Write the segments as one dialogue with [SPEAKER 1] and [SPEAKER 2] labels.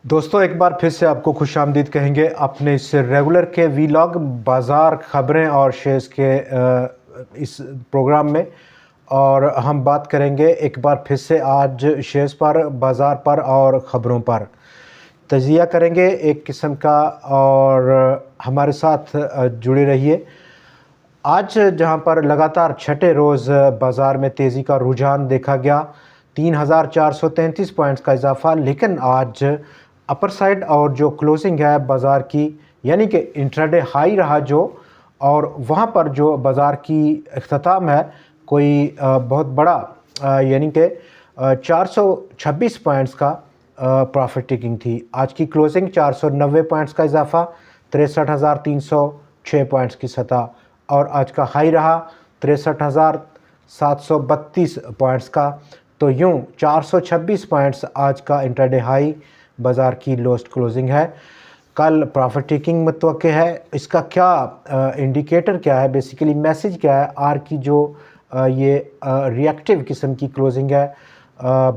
[SPEAKER 1] دوستوں ایک بار پھر سے آپ کو خوش آمدید کہیں گے اپنے اس ریگولر کے ویلاگ بازار خبریں اور شیئرز کے اس پروگرام میں، اور ہم بات کریں گے ایک بار پھر سے آج شیئرز پر، بازار پر اور خبروں پر تجزیہ کریں گے ایک قسم کا، اور ہمارے ساتھ جڑے رہیے۔ آج جہاں پر لگاتار چھٹے روز بازار میں تیزی کا رجحان دیکھا گیا، 3433 پوائنٹس کا اضافہ، لیکن آج اپر سائڈ اور جو کلوزنگ ہے بازار کی، یعنی کہ انٹراڈے ہائی رہا جو، اور وہاں پر جو بازار کی اختتام ہے کوئی بہت بڑا یعنی کہ 426 پوائنٹس کا پروفٹ ٹیکنگ تھی۔ آج کی کلوزنگ 490 پوائنٹس کا اضافہ، 63,306 پوائنٹس کی سطح، اور آج کا ہائی رہا 63,732 پوائنٹس کا۔ تو یوں 426 پوائنٹس آج کا انٹراڈے ہائی، بازار کی لوسٹ کلوزنگ ہے۔ کل پروفٹ ٹیکنگ متوقع ہے۔ اس کا کیا انڈیکیٹر کیا ہے، بیسیکلی میسیج کیا ہے؟ آر کی جو یہ ری ایکٹیو قسم کی کلوزنگ ہے،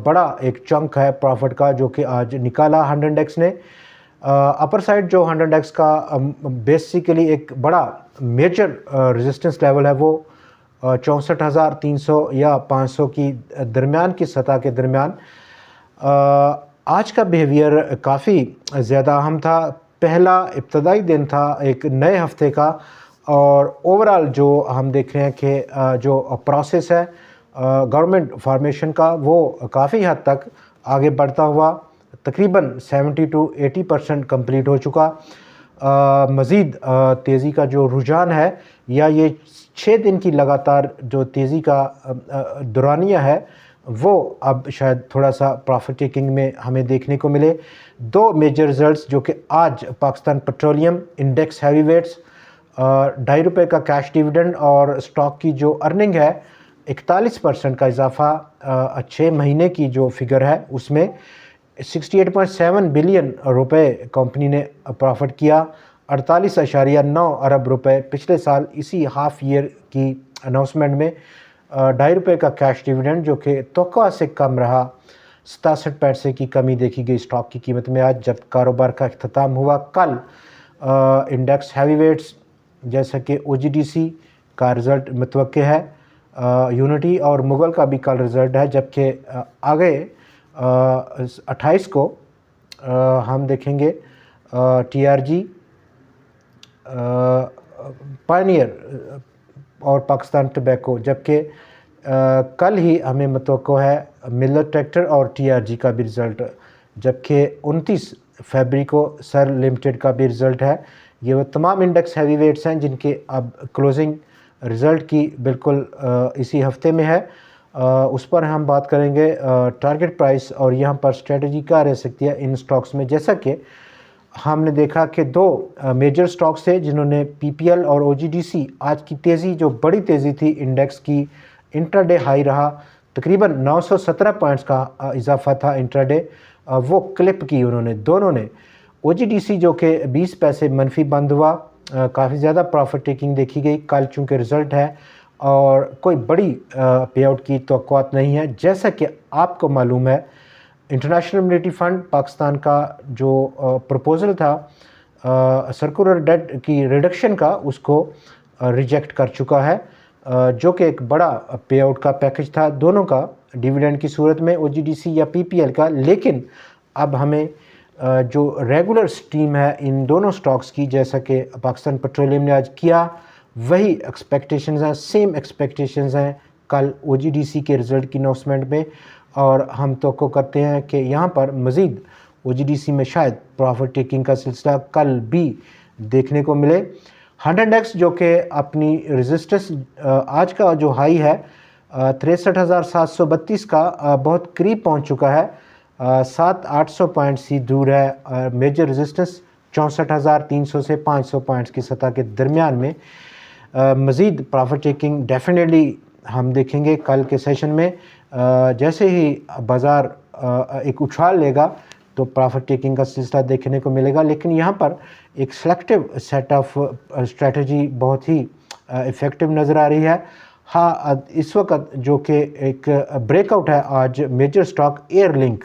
[SPEAKER 1] بڑا ایک چنک ہے پروفٹ کا جو کہ آج نکالا 100 انڈیکس نے۔ اپر سائڈ جو 100 انڈیکس کا بیسیکلی ایک بڑا میجر ریزسٹنس لیول ہے، وہ 64,300 یا 500 کی درمیان کی سطح کے درمیان۔ آج کا بیہیویئر کافی زیادہ اہم تھا، پہلا ابتدائی دن تھا ایک نئے ہفتے کا، اور اوورال جو ہم دیکھ رہے ہیں کہ جو پروسیس ہے گورنمنٹ فارمیشن کا، وہ کافی حد تک آگے بڑھتا ہوا، تقریباً 70 to 80% کمپلیٹ ہو چکا۔ مزید تیزی کا جو رجحان ہے، یا یہ 6 دن کی لگاتار جو تیزی کا دورانیہ ہے، وہ اب شاید تھوڑا سا پروفٹ ٹیکنگ میں ہمیں دیکھنے کو ملے۔ دو میجر ریزلٹس جو کہ آج Pakistan petroleum index heavy weights, 2.5 روپے کا کیش ڈیویڈنڈ، اور اسٹاک کی جو ارننگ ہے 41% کا اضافہ 6 مہینے کی جو فگر ہے اس میں 68.7 بلین روپے کمپنی نے پروفٹ کیا، 48.9 ارب روپے پچھلے سال اسی ہاف ایئر کی اناؤنسمنٹ میں۔ 2.5 روپے کا کیش ڈیویڈنڈ جو کہ توقع سے کم رہا، 67 پیسے کی کمی دیکھی گئی اسٹاک کی قیمت میں آج جب کاروبار کا اختتام ہوا۔ کل انڈیکس ہیوی ویٹس جیسا کہ OGDC کا رزلٹ متوقع ہے، یونٹی اور مغل کا بھی کل رزلٹ ہے، جبکہ آگے 28 کو ہم دیکھیں گے TRG، پائنیئر اور پاکستان ٹبیکو، جبکہ کل ہی ہمیں متوقع ہے ملت ٹریکٹر اور TRG کا بھی رزلٹ، جبکہ 29 فیبری کو سر لمیٹڈ کا بھی رزلٹ ہے۔ یہ وہ تمام انڈیکس ہیوی ویٹس ہیں جن کے اب کلوزنگ رزلٹ کی بالکل اسی ہفتے میں ہے۔ اس پر ہم بات کریں گے ٹارگٹ پرائس، اور یہاں پر اسٹریٹجی کیا رہ سکتی ہے ان سٹاکس میں۔ جیسا کہ ہم نے دیکھا کہ دو میجر سٹاکس تھے جنہوں نے PPL اور OGDC، آج کی تیزی جو بڑی تیزی تھی انڈیکس کی، انٹراڈے ہائی رہا، تقریباً 917 پوائنٹس کا اضافہ تھا انٹراڈے، وہ کلپ کی انہوں نے دونوں نے۔ OGDC جو کہ 20 پیسے منفی بند ہوا، کافی زیادہ پروفٹ ٹیکنگ دیکھی گئی کل، چونکہ رزلٹ ہے اور کوئی بڑی پے آؤٹ کی توقعات نہیں ہے۔ جیسا کہ آپ کو معلوم ہے انٹرنیشنل مانیٹری فنڈ پاکستان کا جو پروپوزل تھا سرکولر ڈیٹ کی ریڈکشن کا، اس کو ریجیکٹ کر چکا ہے، جو کہ ایک بڑا پے آؤٹ کا پیکج تھا دونوں کا، ڈیویڈنڈ کی صورت میں OGDC یا PPL کا۔ لیکن اب ہمیں جو ریگولر سٹریم ہے ان دونوں سٹاکس کی، جیسا کہ پاکستان پیٹرولیم نے آج کیا، وہی ایکسپیکٹیشنز ہیں، سیم ایکسپیکٹیشنز ہیں کل OGDC کے رزلٹ کی اناؤنسمنٹ میں، اور ہم توقع کرتے ہیں کہ یہاں پر مزید OGDC میں شاید پروفٹ ٹیکنگ کا سلسلہ کل بھی دیکھنے کو ملے۔ 100 انڈیکس جو کہ اپنی ریزسٹنس آج کا جو ہائی ہے 63,732 کا بہت قریب پہنچ چکا ہے، 700-800 پوائنٹس ہی دور ہے۔ میجر ریزسٹنس 64,300 سے 500 پوائنٹس کی سطح کے درمیان میں۔ مزید پروفٹ ٹیکنگ ڈیفینیٹلی ہم دیکھیں گے کل کے سیشن میں، جیسے ہی بازار ایک اچھال لے گا تو پروفٹ ٹیکنگ کا سلسلہ دیکھنے کو ملے گا، لیکن یہاں پر ایک سلیکٹیو سیٹ آف اسٹریٹجی بہت ہی افیکٹو نظر آ رہی ہے۔ ہاں اس وقت جو کہ ایک بریک آؤٹ ہے آج major stock Air Link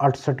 [SPEAKER 1] 68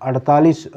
[SPEAKER 1] 48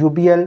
[SPEAKER 1] UBL,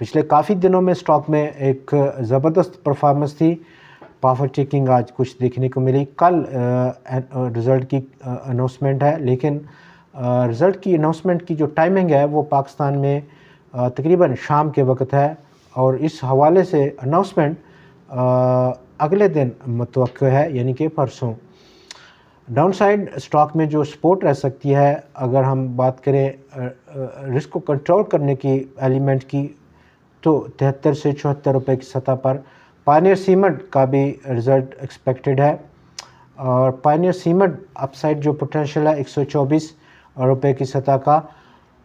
[SPEAKER 1] پچھلے کافی دنوں میں اسٹاک میں ایک زبردست پرفارمنس تھی. پروفٹ ٹیکنگ آج کچھ دیکھنے کو ملی. کل رزلٹ کی اناؤنسمنٹ ہے, لیکن رزلٹ کی اناؤنسمنٹ کی جو ٹائمنگ ہے وہ پاکستان میں تقریباً شام کے وقت ہے, اور اس حوالے سے اناؤنسمنٹ اگلے دن متوقع ہے, یعنی کہ پرسوں. ڈاؤن سائڈ اسٹاک میں جو سپورٹ رہ سکتی ہے, اگر ہم بات کریں رسک کو کنٹرول کرنے کی ایلیمنٹ کی, تو 73 سے 74 روپے کی سطح پر پائنیئر سیمنٹ کا بھی رزلٹ ایکسپیکٹڈ ہے, اور پائنیئر سیمنٹ اپ سائڈ جو پوٹینشیل ہے 124 روپے کی سطح کا.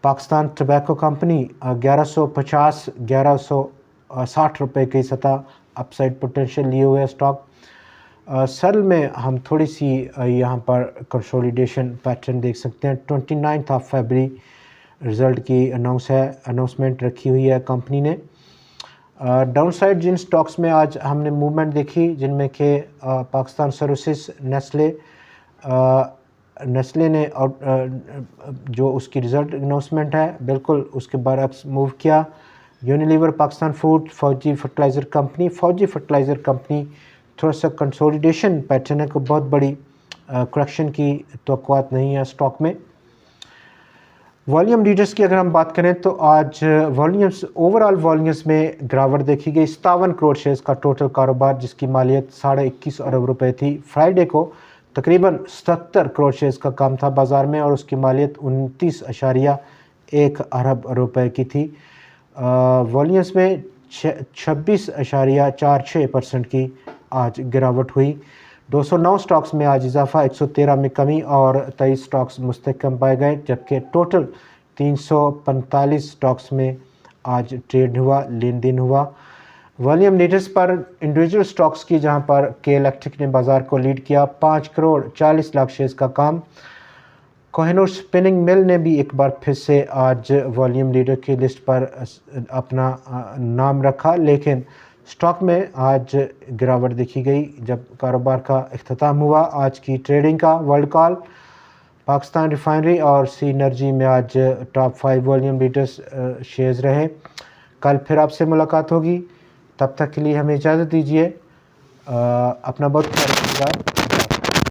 [SPEAKER 1] پاکستان ٹبیکو کمپنی 1150 1160 روپے کی سطح اپ سائڈ پوٹینشیل لیے ہوئے اسٹاک. سیل میں ہم تھوڑی سی یہاں پر کنسولیڈیشن پیٹرن دیکھ سکتے ہیں. 29 فیبری رزلٹ کی اناؤنسمنٹ رکھی ہوئی ہے کمپنی نے. ڈاؤن سائڈ جن سٹاکس میں آج ہم نے موومنٹ دیکھی, جن میں کہ پاکستان سروسز, نیسلے نے جو اس کی رزلٹ اناؤنسمنٹ ہے بالکل اس کے برعکس موو کیا. یونیلیور پاکستان فوڈ, فوجی فرٹیلائزر کمپنی تھوڑا سا کنسولیڈیشن پیٹرن ہے, کو بہت بڑی کریکشن کی توقعات نہیں ہے اسٹاک میں. والیوم لیڈرز کی اگر ہم بات کریں تو آج اوورال والیومز میں گراوٹ دیکھی گئی. 57 کروڑ شیئرز کا ٹوٹل کاروبار, جس کی مالیت 21.5 ارب روپے تھی. فرائیڈے کو تقریباً 77 کروڑ شیئرز کا کام تھا بازار میں, اور اس کی مالیت 29.1 ارب روپے کی تھی. والیومز میں 26.46% کی آج گراوٹ ہوئی. 209 سٹاکس میں آج اضافہ, 113 میں کمی, اور 23 سٹاکس مستحکم پائے گئے, جبکہ ٹوٹل 345 سٹاکس میں آج ٹریڈ ہوا, لین دین ہوا. والیوم لیڈرز پر انڈیویجول سٹاکس کی, جہاں پر کے الیکٹرک نے بازار کو لیڈ کیا, 5 کروڑ 40 لاکھ شیئرز کا کام. کوہ نور سپننگ مل نے بھی ایک بار پھر سے آج والیوم لیڈر کی لسٹ پر اپنا نام رکھا, لیکن اسٹاک میں آج گراوٹ دیکھی گئی جب کاروبار کا اختتام ہوا. آج کی ٹریڈنگ کا ورلڈ کال پاکستان ریفائنری اور سی انرجی میں آج ٹاپ 5 والیوم لیڈرز شیئرز رہے. کل پھر آپ سے ملاقات ہوگی, تب تک کے لیے ہمیں اجازت دیجیے. اپنا بہت خیال رکھیے گا.